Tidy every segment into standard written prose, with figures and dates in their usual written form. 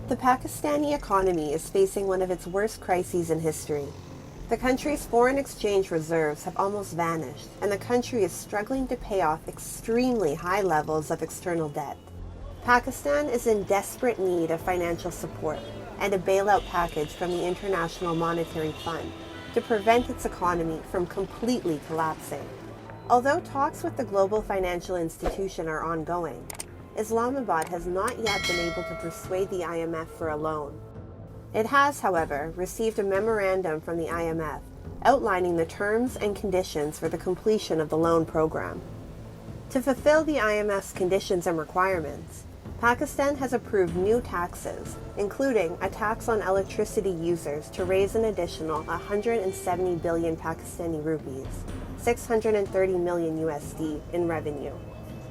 The Pakistani economy is facing one of its worst crises in history. The country's foreign exchange reserves have almost vanished, and the country is struggling to pay off extremely high levels of external debt. Pakistan is in desperate need of financial support and a bailout package from the International Monetary Fund to prevent its economy from completely collapsing. Although talks with the global financial institution are ongoing, Islamabad has not yet been able to persuade the IMF for a loan. It has, however, received a memorandum from the IMF outlining the terms and conditions for the completion of the loan program. To fulfill the IMF's conditions and requirements, Pakistan has approved new taxes, including a tax on electricity users to raise an additional 170 billion Pakistani rupees, 630 million USD in revenue.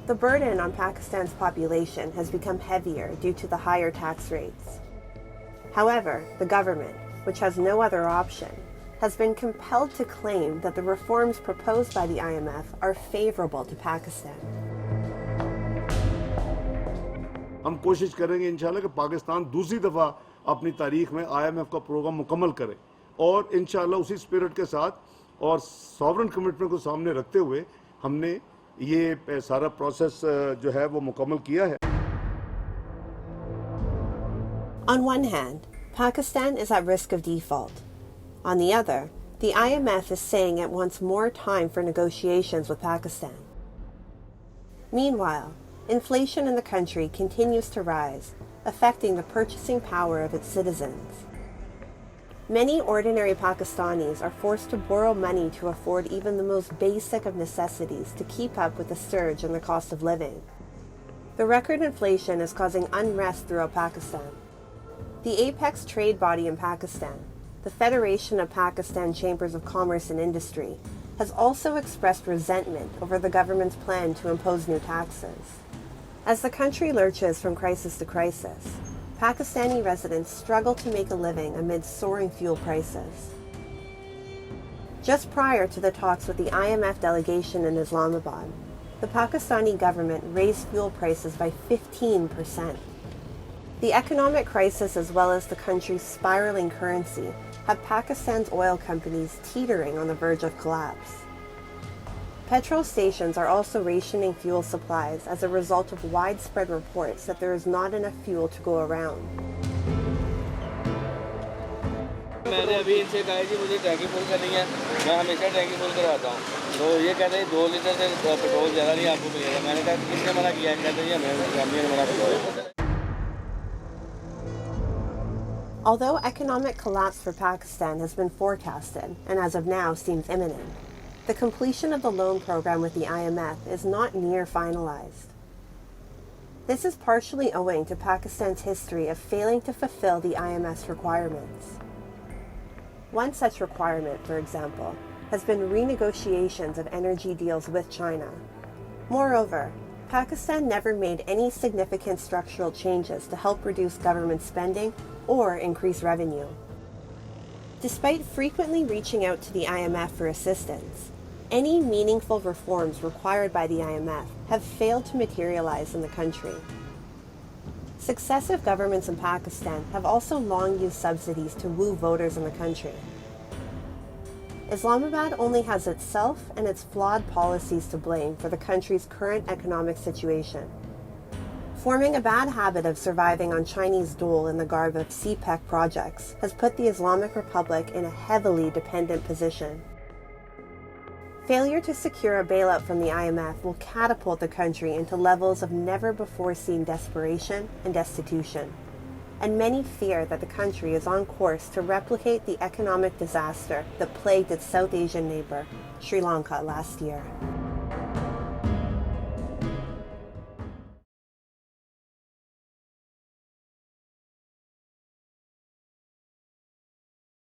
The burden on Pakistan's population has become heavier due to the higher tax rates. However, the government, which has no other option, has been compelled to claim that the reforms proposed by the IMF are favorable to Pakistan. हम कोशिश करेंगे इंशाल्लाह कि पाकिस्तान दूसरी दफ़ा अपनी तारीख में IMF का प्रोग्राम मुकम्मल करे और इंशाल्लाह उसी स्पिरिट के साथ और सॉवरेन कमिटमेंट को सामने रखते हुए हमने ये सारा प्रोसेस जो है वो मुकम्मल किया है. On one hand, Pakistan is at risk of default. On the other, the IMF is saying it wants more time for negotiations with Pakistan. Meanwhile, inflation in the country continues to rise, affecting the purchasing power of its citizens. Many ordinary Pakistanis are forced to borrow money to afford even the most basic of necessities to keep up with the surge in the cost of living. The record inflation is causing unrest throughout Pakistan. The apex trade body in Pakistan, the Federation of Pakistan Chambers of Commerce and Industry, has also expressed resentment over the government's plan to impose new taxes. As the country lurches from crisis to crisis, Pakistani residents struggle to make a living amid soaring fuel prices. Just prior to the talks with the IMF delegation in Islamabad, the Pakistani government raised fuel prices by 15%. The economic crisis as well as the country's spiraling currency have Pakistan's oil companies teetering on the verge of collapse. Petrol stations are also rationing fuel supplies as a result of widespread reports that there is not enough fuel to go around. मैंने अभी इनसे कहा कि मुझे टैंकी full करनी है, मैं हमेशा टैंकी फुल करवाता हूँ, तो ये कहते हैं 2 लीटर से पेट्रोल ज़्यादा नहीं आपको मिलेगा. मैंने कहा किसने मना किया है, कहते हैं हमें मना किया. Although economic collapse for Pakistan has been forecasted and as of now seems imminent, the completion of the loan program with the IMF is not near finalized. This is partially owing to Pakistan's history of failing to fulfill the IMF's requirements. One such requirement, for example, has been renegotiations of energy deals with China. Moreover, Pakistan never made any significant structural changes to help reduce government spending or increase revenue. Despite frequently reaching out to the IMF for assistance, any meaningful reforms required by the IMF have failed to materialize in the country. Successive governments in Pakistan have also long used subsidies to woo voters in the country. Islamabad only has itself and its flawed policies to blame for the country's current economic situation. Forming a bad habit of surviving on Chinese dole in the garb of CPEC projects has put the Islamic Republic in a heavily dependent position. Failure to secure a bailout from the IMF will catapult the country into levels of never-before-seen desperation and destitution, and many fear that the country is on course to replicate the economic disaster that plagued its South Asian neighbor, Sri Lanka, last year.